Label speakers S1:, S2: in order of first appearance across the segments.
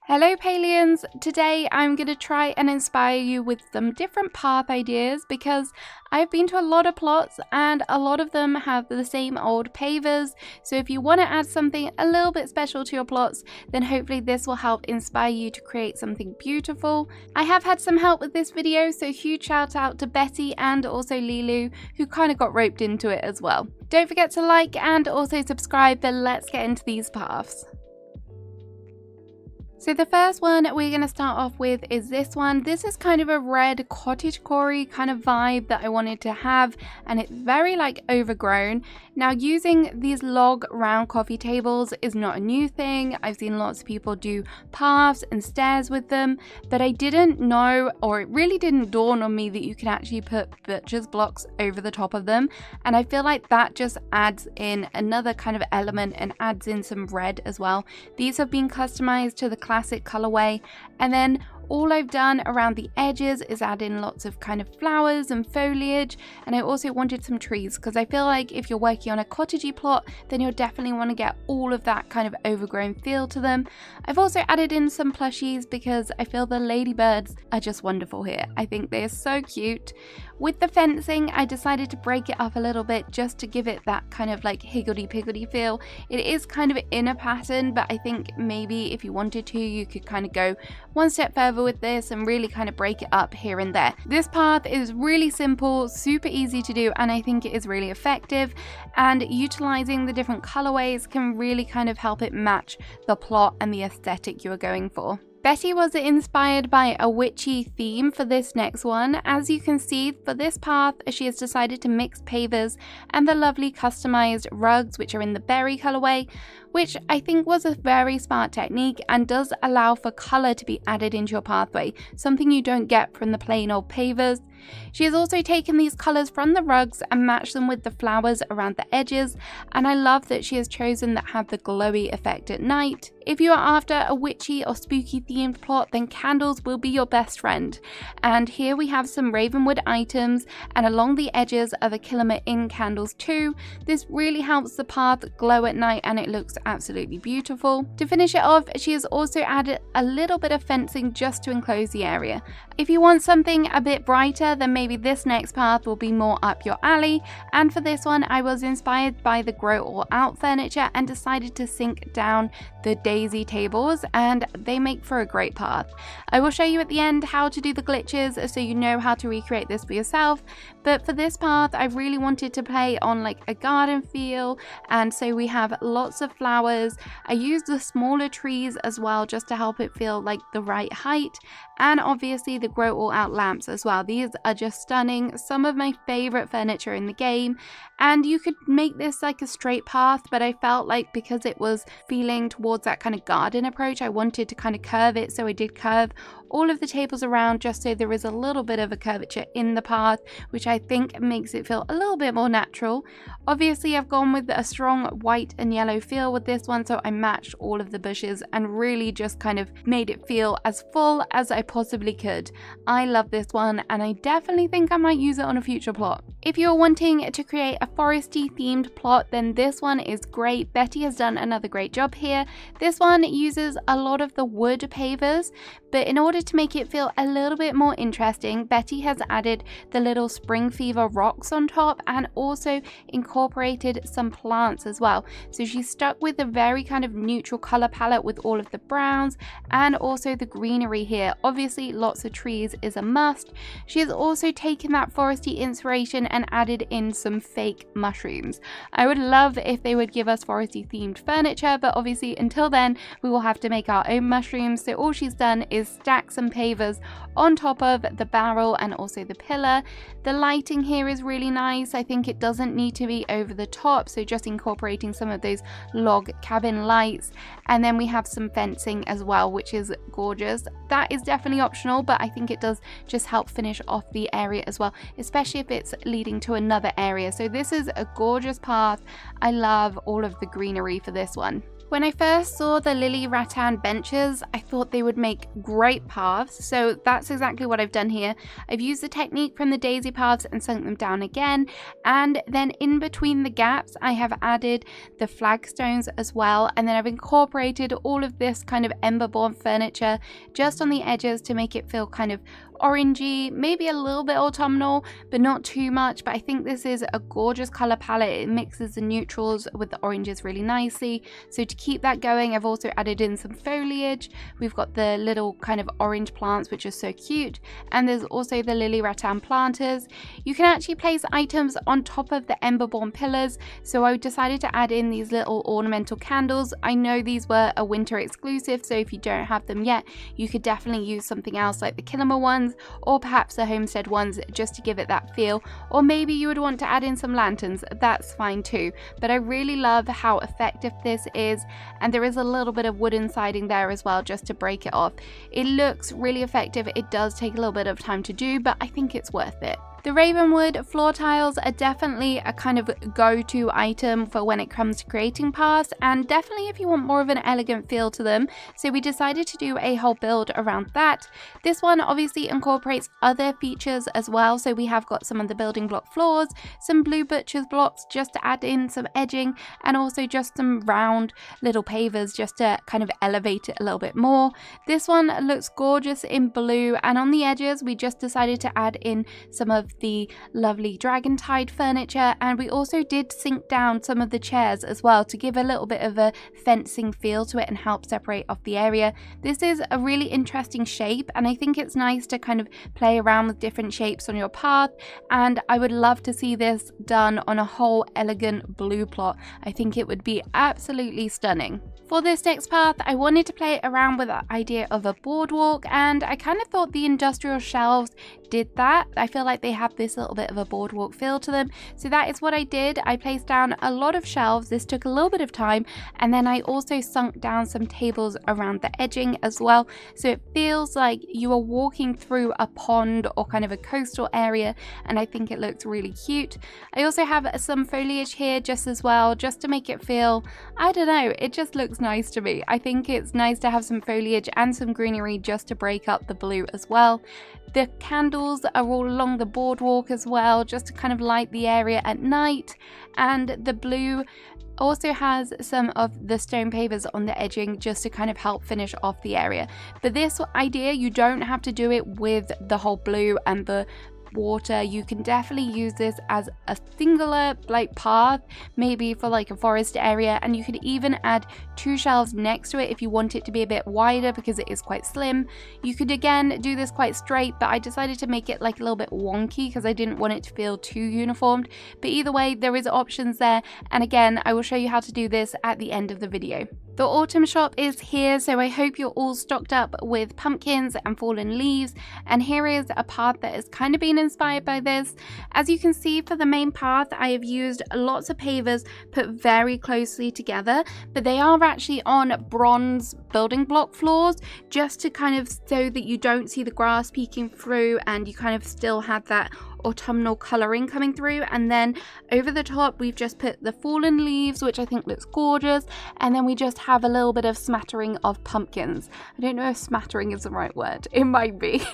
S1: Hello Palians! Today I'm going to try and inspire you with some different path ideas because I've been to a lot of plots and a lot of them have the same old pavers, so if you want to add something a little bit special to your plots, then hopefully this will help inspire you to create something beautiful. I have had some help with this video, so huge shout out to Betty and also Lilu who kind of got roped into it as well. Don't forget to like and also subscribe, but let's get into these paths. So the first one we're going to start off with is this one. This is kind of a red cottagecore kind of vibe that I wanted to have, and it's very like overgrown. Now using these log round coffee tables is not a new thing. I've seen lots of people do paths and stairs with them, but I didn't know, or it really didn't dawn on me, that you can actually put butcher's blocks over the top of them, and I feel like that just adds in another kind of element and adds in some red as well. These have been customized to the classic colorway, and then all I've done around the edges is add in lots of kind of flowers and foliage, and I also wanted some trees because I feel like if you're working on a cottagey plot, then you'll definitely want to get all of that kind of overgrown feel to them. I've also added in some plushies because I feel the ladybirds are just wonderful here. I think they're so cute. With the fencing, I decided to break it up a little bit just to give it that kind of like higgledy-piggledy feel. It is kind of in a pattern, but I think maybe if you wanted to, you could kind of go one step further with this and really kind of break it up here and there. This path is really simple, super easy to do, and I think it is really effective, and utilizing the different colorways can really kind of help it match the plot and the aesthetic you are going for. Betty was inspired by a witchy theme for this next one. As you can see, for this path, she has decided to mix pavers and the lovely customized rugs, which are in the berry colorway, which I think was a very smart technique and does allow for color to be added into your pathway, something you don't get from the plain old pavers. She has also taken these colors from the rugs and matched them with the flowers around the edges, and I love that she has chosen that have the glowy effect at night. If you are after a witchy or spooky themed plot, then candles will be your best friend. And here we have some ravenwood items, and along the edges are the Killamere Inn candles too. This really helps the path glow at night and it looks absolutely beautiful. To finish it off, she has also added a little bit of fencing just to enclose the area. If you want something a bit brighter, then maybe this next path will be more up your alley, and for this one I was inspired by the grow all out furniture and decided to sink down the daisy tables, and they make for a great path. I will show you at the end how to do the glitches so you know how to recreate this for yourself, but for this path I really wanted to play on like a garden feel, and so we have lots of flowers. I used the smaller trees as well just to help it feel like the right height, and obviously the grow all out lamps as well. These are just stunning, some of my favorite furniture in the game, and you could make this like a straight path, but I felt like because it was feeling towards that kind of garden approach, I wanted to kind of curve it, so I did curve all of the tables around just so there is a little bit of a curvature in the path, which I think makes it feel a little bit more natural. Obviously I've gone with a strong white and yellow feel with this one, so I matched all of the bushes and really just kind of made it feel as full as I possibly could. I love this one and I definitely think I might use it on a future plot. If you're wanting to create a foresty themed plot, then this one is great. Betty has done another great job here. This one uses a lot of the wood pavers, but in order to make it feel a little bit more interesting, Betty has added the little spring fever rocks on top and also incorporated some plants as well. So she's stuck with a very kind of neutral color palette with all of the browns and also the greenery here. Obviously lots of trees is a must. She has also taken that foresty inspiration and added in some fake mushrooms. I would love if they would give us foresty themed furniture, but obviously until then we will have to make our own mushrooms. So all she's done is stack some pavers on top of the barrel and also the pillar. The lighting here is really nice. I think it doesn't need to be over the top, so just incorporating some of those log cabin lights, and then we have some fencing as well, which is gorgeous. That is definitely optional, but I think it does just help finish off the area as well, especially if it's leading to another area. So this is a gorgeous path. I love all of the greenery for this one. When I first saw the lily rattan benches, I thought they would make great paths, so that's exactly what I've done here. I've used the technique from the daisy paths and sunk them down again, and then in between the gaps I have added the flagstones as well, and then I've incorporated all of this kind of ember-born furniture just on the edges to make it feel kind of orangey, maybe a little bit autumnal, but not too much. But I think this is a gorgeous color palette. It mixes the neutrals with the oranges really nicely. So to keep that going, I've also added in some foliage. We've got the little kind of orange plants, which are so cute, and there's also the lily rattan planters. You can actually place items on top of the ember-born pillars, so I decided to add in these little ornamental candles. I know these were a winter exclusive, so if you don't have them yet, you could definitely use something else like the Killamore ones, or perhaps the homestead ones, just to give it that feel. Or maybe you would want to add in some lanterns, that's fine too. But I really love how effective this is, and there is a little bit of wooden siding there as well, just to break it off. It looks really effective. It does take a little bit of time to do, but I think it's worth it. The Ravenwood floor tiles are definitely a kind of go-to item for when it comes to creating paths, and definitely if you want more of an elegant feel to them. So we decided to do a whole build around that. This one obviously incorporates other features as well. So we have got some of the building block floors, some blue butcher's blocks just to add in some edging, and also just some round little pavers just to kind of elevate it a little bit more. This one looks gorgeous in blue, and on the edges we just decided to add in some of the lovely dragon tide furniture, and we also did sink down some of the chairs as well to give a little bit of a fencing feel to it and help separate off the area. This is a really interesting shape, and I think it's nice to kind of play around with different shapes on your path, and I would love to see this done on a whole elegant blue plot. I think it would be absolutely stunning. For this next path, I wanted to play around with the idea of a boardwalk, and I kind of thought the industrial shelves did that. I feel like they have this little bit of a boardwalk feel to them, so that is what I did. I placed down a lot of shelves. This took a little bit of time, and then I also sunk down some tables around the edging as well, so it feels like you are walking through a pond or kind of a coastal area, and I think it looks really cute. I also have some foliage here just as well, just to make it feel, I don't know, it just looks nice to me. I think it's nice to have some foliage and some greenery just to break up the blue as well. The candles are all along the boardwalk as well, just to kind of light the area at night, and the blue also has some of the stone pavers on the edging just to kind of help finish off the area. But this idea, you don't have to do it with the whole blue and the water. You can definitely use this as a singular like path, maybe for like a forest area, and you could even add two shelves next to it if you want it to be a bit wider because it is quite slim. You could again do this quite straight, but I decided to make it like a little bit wonky because I didn't want it to feel too uniformed. But either way, there is options there, and again, I will show you how to do this at the end of the video. The autumn shop is here, so I hope you're all stocked up with pumpkins and fallen leaves, and here is a path that has kind of been inspired by this. As you can see, for the main path I have used lots of pavers put very closely together, but they are actually on bronze building block floors, just to kind of so that you don't see the grass peeking through and you kind of still have that autumnal colouring coming through. And then over the top we've just put the fallen leaves, which I think looks gorgeous, and then we just have a little bit of smattering of pumpkins. I don't know if smattering is the right word, it might be.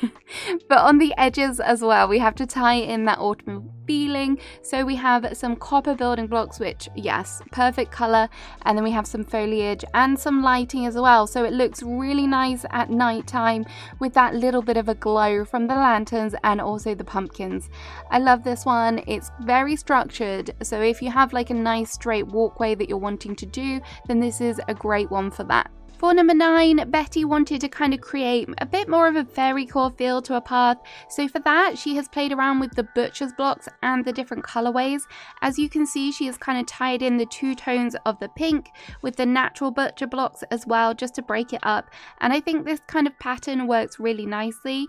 S1: But on the edges as well we have to tie in that autumn feeling, so we have some copper building blocks, which yes, perfect colour, and then we have some foliage and some lighting as well, so it looks really nice at night time with that little bit of a glow from the lanterns and also the pumpkins. I love this one. It's very structured, so if you have like a nice straight walkway that you're wanting to do, then this is a great one for that. For number 9, Betty wanted to kind of create a bit more of a fairy core feel to a path, so for that she has played around with the butcher's blocks and the different colorways. As you can see, she has kind of tied in the two tones of the pink with the natural butcher blocks as well, just to break it up, and I think this kind of pattern works really nicely.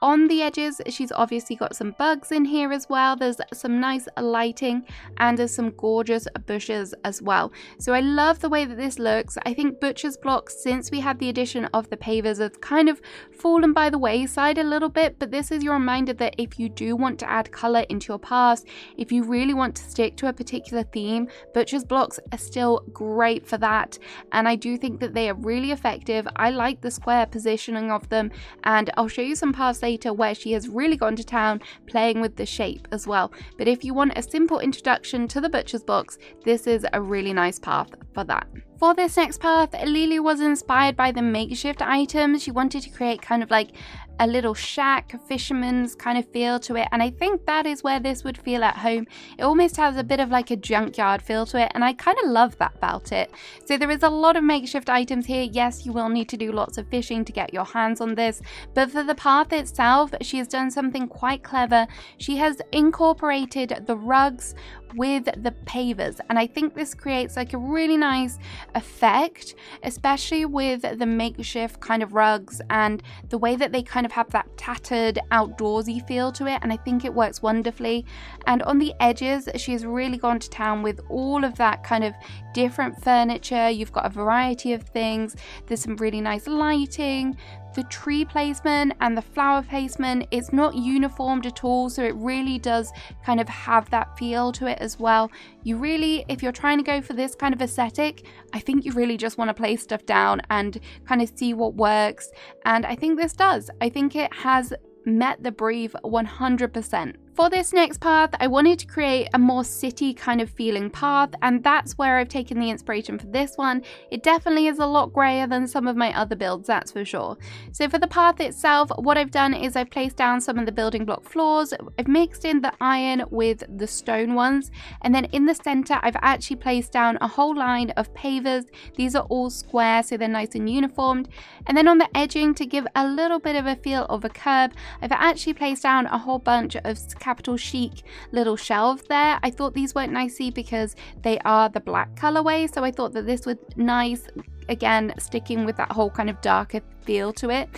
S1: On the edges, she's obviously got some bugs in here as well. There's some nice lighting and there's some gorgeous bushes as well. So I love the way that this looks. I think butcher's blocks since we had the addition of the pavers, have kind of fallen by the wayside a little bit, but this is your reminder that if you do want to add color into your paths, if you really want to stick to a particular theme, butcher's blocks are still great for that, and I do think that they are really effective. I like the square positioning of them, and I'll show you some paths later where she has really gone to town playing with the shape as well. But if you want a simple introduction to the butcher's box, this is a really nice path for that. For this next path, Lilu was inspired by the makeshift items. She wanted to create kind of like a little shack, a fisherman's kind of feel to it, and I think that is where this would feel at home. It almost has a bit of like a junkyard feel to it, and I kind of love that about it. So there is a lot of makeshift items here. Yes, you will need to do lots of fishing to get your hands on this, but for the path itself, she has done something quite clever. She has incorporated the rugs with the pavers, and I think this creates like a really nice effect, especially with the makeshift kind of rugs and the way that they kind of have that tattered outdoorsy feel to it, and I think it works wonderfully. And on the edges, she has really gone to town with all of that kind of different furniture. You've got a variety of things. There's some really nice lighting. The tree placement and the flower placement, it's not uniformed at all, so it really does kind of have that feel to it as well. You really, if you're trying to go for this kind of aesthetic, I think you really just want to place stuff down and kind of see what works, and I think this does. I think it has met the brief 100%. For this next path, I wanted to create a more city kind of feeling path, and that's where I've taken the inspiration for this one. It definitely is a lot grayer than some of my other builds, that's for sure. So for the path itself, what I've done is I've placed down some of the building block floors. I've mixed in the iron with the stone ones, and then in the center I've actually placed down a whole line of pavers. These are all square, so they're nice and uniformed. And then on the edging, to give a little bit of a feel of a curb, I've actually placed down a whole bunch of capital chic little shelves there. I thought these worked nicely because they are the black colorway, so I thought that this was nice, again sticking with that whole kind of darker feel to it.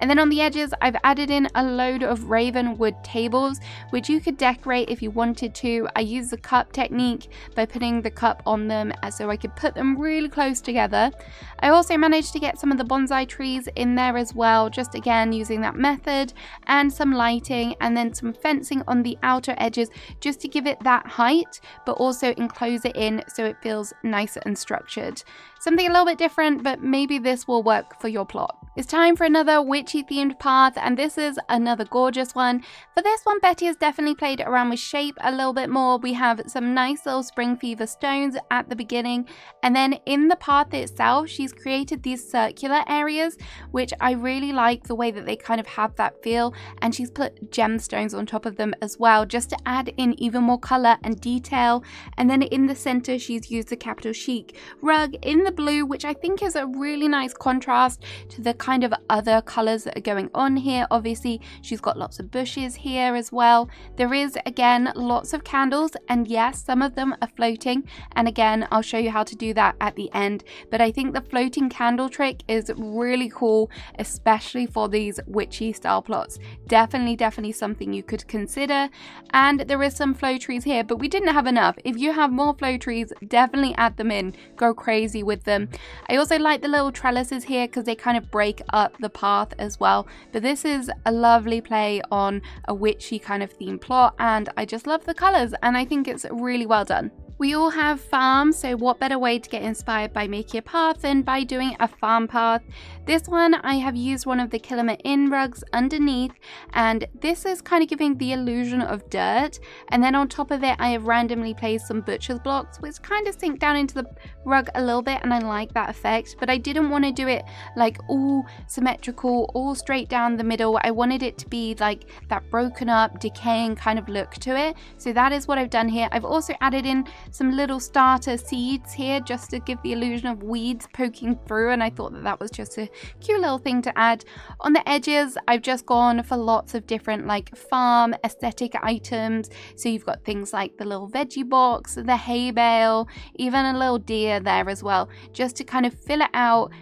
S1: And then on the edges, I've added in a load of ravenwood tables, which you could decorate if you wanted to. I use the cup technique by putting the cup on them so I could put them really close together. I also managed to get some of the bonsai trees in there as well, just again using that method, and some lighting, and then some fencing on the outer edges just to give it that height, but also enclose it in so it feels nicer and structured. Something a little bit different, but maybe this will work for your plot. It's time for another witchy themed path, and this is another gorgeous one. For this one, Betty has definitely played around with shape a little bit more. We have some nice little spring fever stones at the beginning, and then in the path itself, she's created these circular areas, which I really like the way that they kind of have that feel, and she's put gemstones on top of them as well, just to add in even more color and detail. And then in the center, she's used the capital chic rug in the blue, which I think is a really nice contrast to the kind of other colors that are going on here. Obviously, she's got lots of bushes here as well. There is, again, lots of candles, and yes, some of them are floating, and again, I'll show you how to do that at the end. But I think the floating candle trick is really cool, especially for these witchy style plots. Definitely something you could consider. And there is some flow trees here, but we didn't have enough. If you have more flow trees, definitely add them in. Go crazy with them. I also like the little trellises here because they kind of break up the path as well. But this is a lovely play on a witchy kind of theme plot, and I just love the colors, and I think it's really well done. We all have farms, so what better way to get inspired by making a path than by doing a farm path. This one, I have used one of the Kilima Inn rugs underneath, and this is kind of giving the illusion of dirt, and then on top of it I have randomly placed some butcher's blocks, which kind of sink down into the rug a little bit, and I like that effect, but I didn't want to do it like all symmetrical, all straight down the middle. I wanted it to be like that broken up, decaying kind of look to it, so that is what I've done here. I've also added in some little starter seeds here just to give the illusion of weeds poking through, and I thought that that was just a cute little thing to add. On the edges, I've just gone for lots of different like farm aesthetic items, so you've got things like the little veggie box, the hay bale, even a little deer there as well, just to kind of fill it out.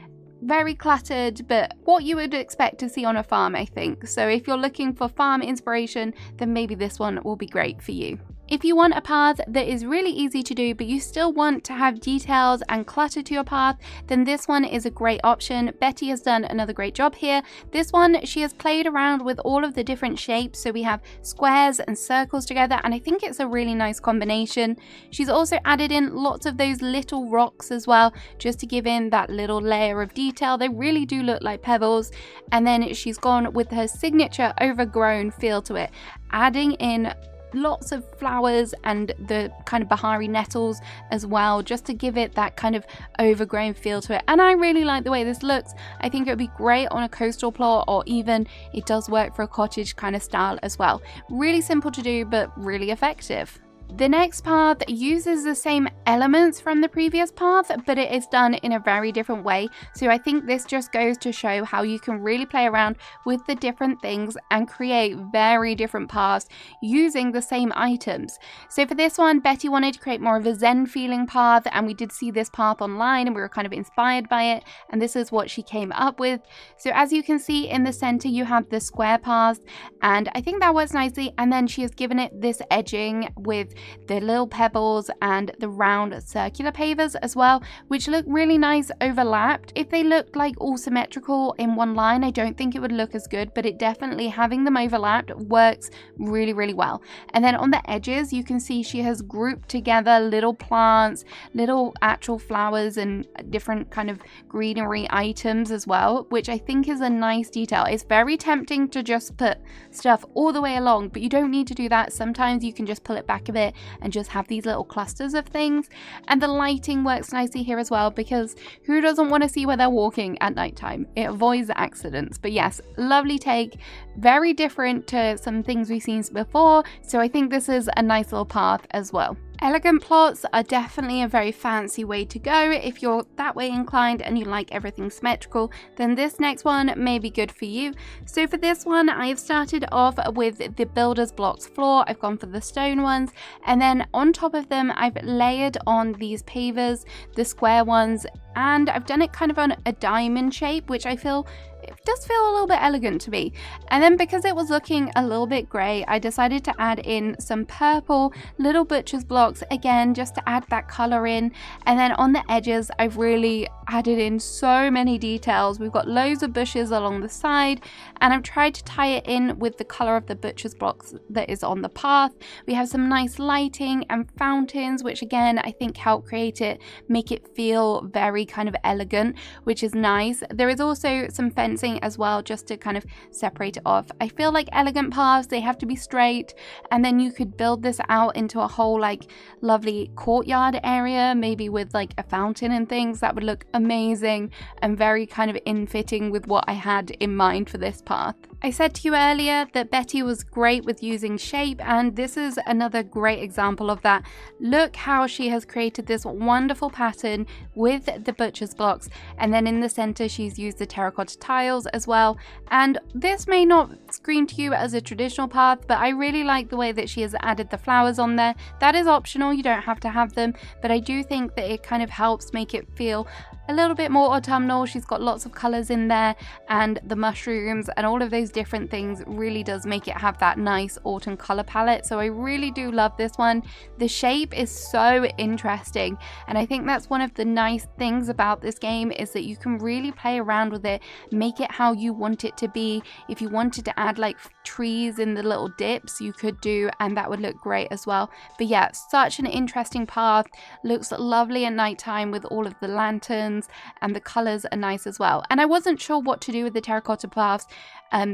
S1: Very cluttered, but what you would expect to see on a farm, I think. So if you're looking for farm inspiration, then maybe this one will be great for you. If you want a path that is really easy to do, but you still want to have details and clutter to your path, then this one is a great option. Betty has done another great job here. This one, she has played around with all of the different shapes. So we have squares and circles together, and I think it's a really nice combination. She's also added in lots of those little rocks as well, just to give in that little layer of detail. They really do look like pebbles. And then she's gone with her signature overgrown feel to it, adding in lots of flowers and the kind of Bahari nettles as well, just to give it that kind of overgrown feel to it. And I really like the way this looks. I think it would be great on a coastal plot, or even it does work for a cottage kind of style as well. Really simple to do, but really effective. The next path uses the same elements from the previous path, but it is done in a very different way. So I think this just goes to show how you can really play around with the different things and create very different paths using the same items. So for this one, Betty wanted to create more of a Zen feeling path, and we did see this path online and we were kind of inspired by it, and this is what she came up with. So as you can see in the center, you have the square path, and I think that works nicely. And then she has given it this edging with the little pebbles and the round circular pavers as well, which look really nice overlapped. If they looked like all symmetrical in one line, I don't think it would look as good, but it definitely, having them overlapped, works really, really well. And then on the edges, you can see she has grouped together little plants, little actual flowers, and different kind of greenery items as well, which I think is a nice detail. It's very tempting to just put stuff all the way along, but you don't need to do that. Sometimes you can just pull it back a bit and just have these little clusters of things. And the lighting works nicely here as well, because who doesn't want to see where they're walking at nighttime? It avoids accidents. But yes, lovely take, very different to some things we've seen before, so I think this is a nice little path as well. Elegant plots are definitely a very fancy way to go. If you're that way inclined and you like everything symmetrical, then this next one may be good for you. So for this one, I have started off with the builder's blocks floor. I've gone for the stone ones, and then on top of them I've layered on these pavers, the square ones, and I've done it kind of on a diamond shape, which I feel it does feel a little bit elegant to me. And then because it was looking a little bit grey, I decided to add in some purple little butcher's blocks again, just to add that colour in. And then on the edges, I've really added in so many details. We've got loads of bushes along the side, and I've tried to tie it in with the colour of the butcher's blocks that is on the path. We have some nice lighting and fountains, which again I think help create it, make it feel very kind of elegant, which is nice. There is also some fencing as well, just to kind of separate it off. I feel like elegant paths, they have to be straight, and then you could build this out into a whole like lovely courtyard area, maybe with like a fountain and things. That would look amazing and very kind of in fitting with what I had in mind for this path. I said to you earlier that Betty was great with using shape, and this is another great example of that. Look how she has created this wonderful pattern with the butcher's blocks, and then in the center she's used the terracotta tiles as well. And this may not scream to you as a traditional path, but I really like the way that she has added the flowers on there. That is optional, you don't have to have them, but I do think that it kind of helps make it feel a little bit more autumnal. She's got lots of colors in there, and the mushrooms and all of those different things really does make it have that nice autumn color palette. So I really do love this one. The shape is so interesting, and I think that's one of the nice things about this game, is that you can really play around with it, make it how you want it to be. If you wanted to add like trees in the little dips, you could do, and that would look great as well. But yeah, such an interesting path, looks lovely at nighttime with all of the lanterns, and the colors are nice as well. And I wasn't sure what to do with the terracotta paths,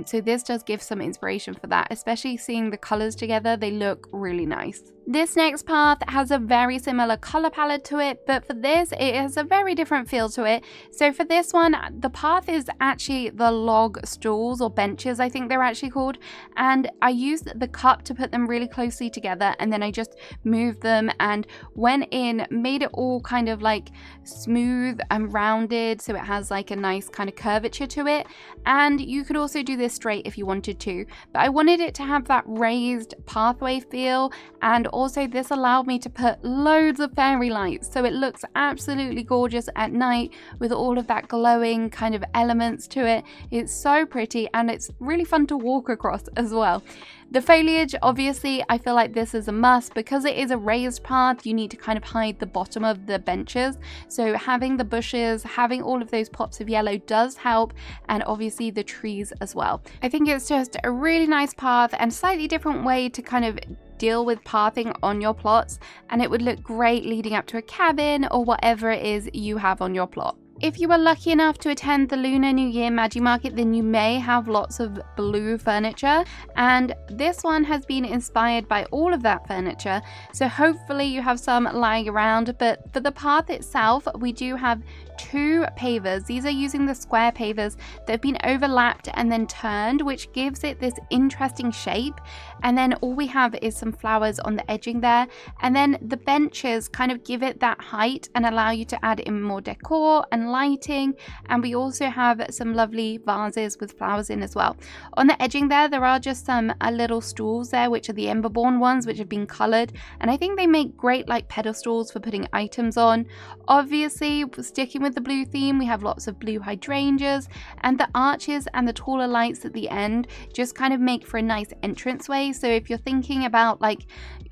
S1: so this does give some inspiration for that, especially seeing the colors together. They look really nice. This next path has a very similar color palette to it, but for this it has a very different feel to it. So for this one, the path is actually the log stools or benches, I think they're actually called, and I used the cup to put them really closely together, and then I just moved them and went in, made it all kind of like smooth and rounded, so it has like a nice kind of curvature to it. And you could also do this straight if you wanted to, but I wanted it to have that raised pathway feel, and also this allowed me to put loads of fairy lights, so it looks absolutely gorgeous at night with all of that glowing kind of elements to it. It's so pretty and it's really fun to walk across as well. The foliage, obviously, I feel like this is a must because it is a raised path. You need to kind of hide the bottom of the benches. So having the bushes, having all of those pops of yellow does help, and obviously the trees as well. I think it's just a really nice path and slightly different way to kind of deal with pathing on your plots, and it would look great leading up to a cabin or whatever it is you have on your plot. If you were lucky enough to attend the Lunar New Year Magi Market, then you may have lots of blue furniture, and this one has been inspired by all of that furniture, so hopefully you have some lying around. But for the path itself, we do have 2 pavers. These are using the square pavers that have been overlapped and then turned, which gives it this interesting shape. And then all we have is some flowers on the edging there, and then the benches kind of give it that height and allow you to add in more decor and lighting. And we also have some lovely vases with flowers in as well. On the edging there are just some little stools there, which are the Emberborn ones, which have been colored, and I think they make great like pedestals for putting items on. Obviously, sticking with the blue theme, we have lots of blue hydrangeas, and the arches and the taller lights at the end just kind of make for a nice entranceway. So if you're thinking about like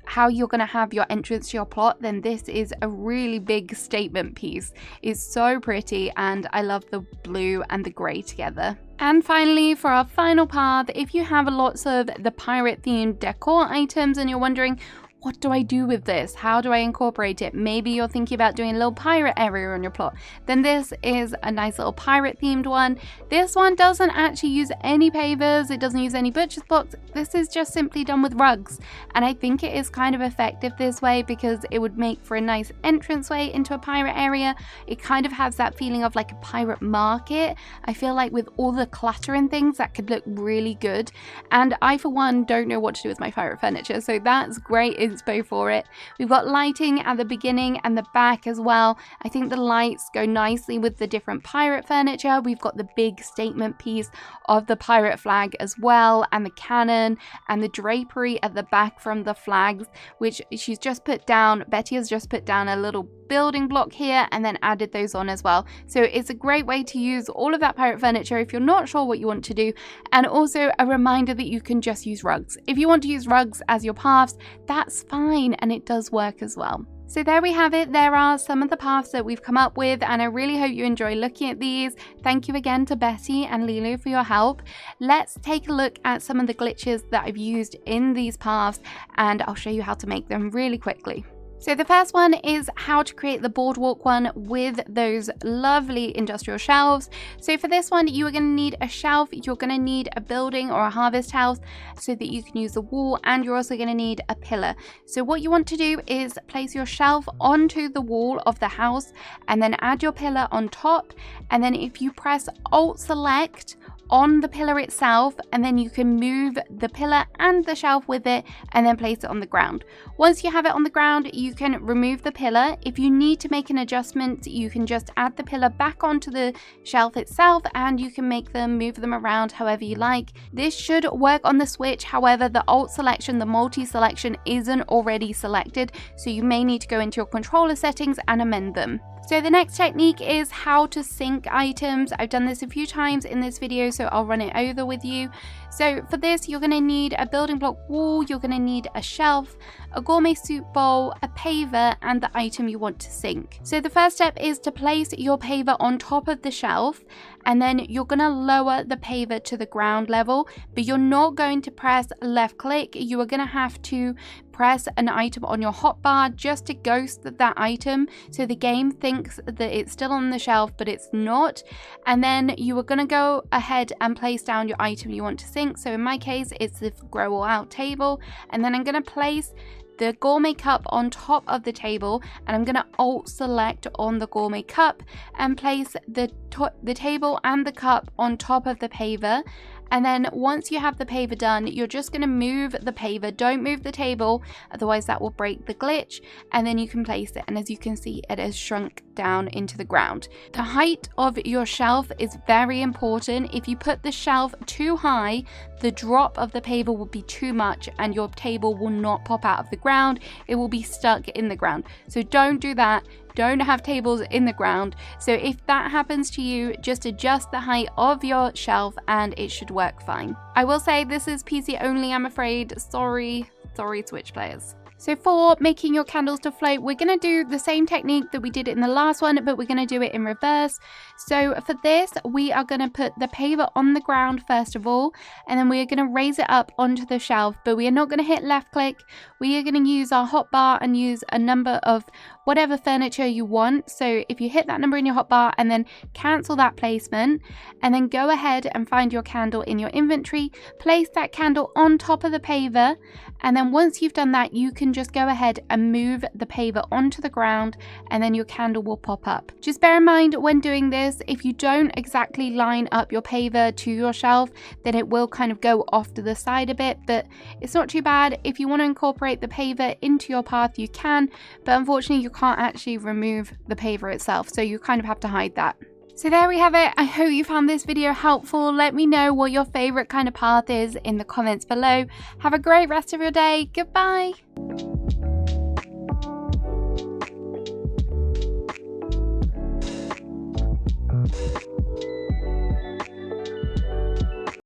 S1: how you're going to have your entrance to your plot, then this is a really big statement piece. It's so pretty, and I love the blue and the grey together. And finally, for our final path, if you have lots of the pirate themed decor items and you're wondering, what do I do with this? How do I incorporate it? Maybe you're thinking about doing a little pirate area on your plot. Then this is a nice little pirate themed one. This one doesn't actually use any pavers. It doesn't use any butcher's blocks. This is just simply done with rugs. And I think it is kind of effective this way because it would make for a nice entranceway into a pirate area. It kind of has that feeling of like a pirate market. I feel like with all the clutter and things, that could look really good. And I, for one, don't know what to do with my pirate furniture. So that's great inspo for it. We've got lighting at the beginning and the back as well. I think the lights go nicely with the different pirate furniture. We've got the big statement piece of the pirate flag as well, and the cannon and the drapery at the back from the flags, which she's just put down. Betty has just put down a little building block here and then added those on as well. So it's a great way to use all of that pirate furniture if you're not sure what you want to do, and also a reminder that you can just use rugs. If you want to use rugs as your paths, that's fine, and it does work as well. So there we have it. There are some of the paths that we've come up with, and I really hope you enjoy looking at these. Thank you again to Betty and Lilu for your help. Let's take a look at some of the glitches that I've used in these paths, and I'll show you how to make them really quickly. So the first one is how to create the boardwalk one with those lovely industrial shelves. So for this one, you are going to need a shelf, you're going to need a building or a harvest house so that you can use the wall, and you're also going to need a pillar. So what you want to do is place your shelf onto the wall of the house and then add your pillar on top, and then if you press Alt Select on the pillar itself, and then you can move the pillar and the shelf with it and then place it on the ground. Once you have it on the ground, you can remove the pillar. If you need to make an adjustment, you can just add the pillar back onto the shelf itself, and you can move them around however you like. This should work on the Switch. However, the Alt selection, the multi-selection, isn't already selected, so you may need to go into your controller settings and amend them. So the next technique is how to sync items. I've done this a few times in this video, so I'll run it over with you. So for this, you're going to need a building block wall, you're going to need a shelf, a gourmet soup bowl, a paver, and the item you want to sync. So the first step is to place your paver on top of the shelf, and then you're going to lower the paver to the ground level, but you're not going to press left click. You are going to have to press an item on your hotbar just to ghost that item, so the game thinks that it's still on the shelf but it's not, and then you are going to go ahead and place down your item you want to sync. So in my case, it's the grow all out table, and then I'm going to place the gourmet cup on top of the table, and I'm going to Alt Select on the gourmet cup and place the table and the cup on top of the paver. And then once you have the paver done, you're just going to move the paver. Don't move the table, otherwise that will break the glitch. And then you can place it. And as you can see, it has shrunk down into the ground. The height of your shelf is very important. If you put the shelf too high, the drop of the paver will be too much and your table will not pop out of the ground. It will be stuck in the ground. So don't do that. Don't have tables in the ground. So if that happens to you, just adjust the height of your shelf and it should work fine. I will say this is PC only, I'm afraid. Sorry Switch players. So for making your candles to float, we're going to do the same technique that we did in the last one, but we're going to do it in reverse. So for this, we are going to put the paver on the ground first of all, and then we are going to raise it up onto the shelf, but we are not going to hit left click. We are going to use our hotbar and use a number of whatever furniture you want. So if you hit that number in your hotbar and then cancel that placement, and then go ahead and find your candle in your inventory, place that candle on top of the paver, and then once you've done that, you can just go ahead and move the paver onto the ground, and then your candle will pop up. Just bear in mind when doing this, if you don't exactly line up your paver to your shelf, then it will kind of go off to the side a bit, but it's not too bad. If you want to incorporate the paver into your path, you can, but unfortunately you can't actually remove the paver itself, so you kind of have to hide that. So there we have it. I hope you found this video helpful. Let me know what your favorite kind of path is in the comments below. Have a great rest of your day. Goodbye.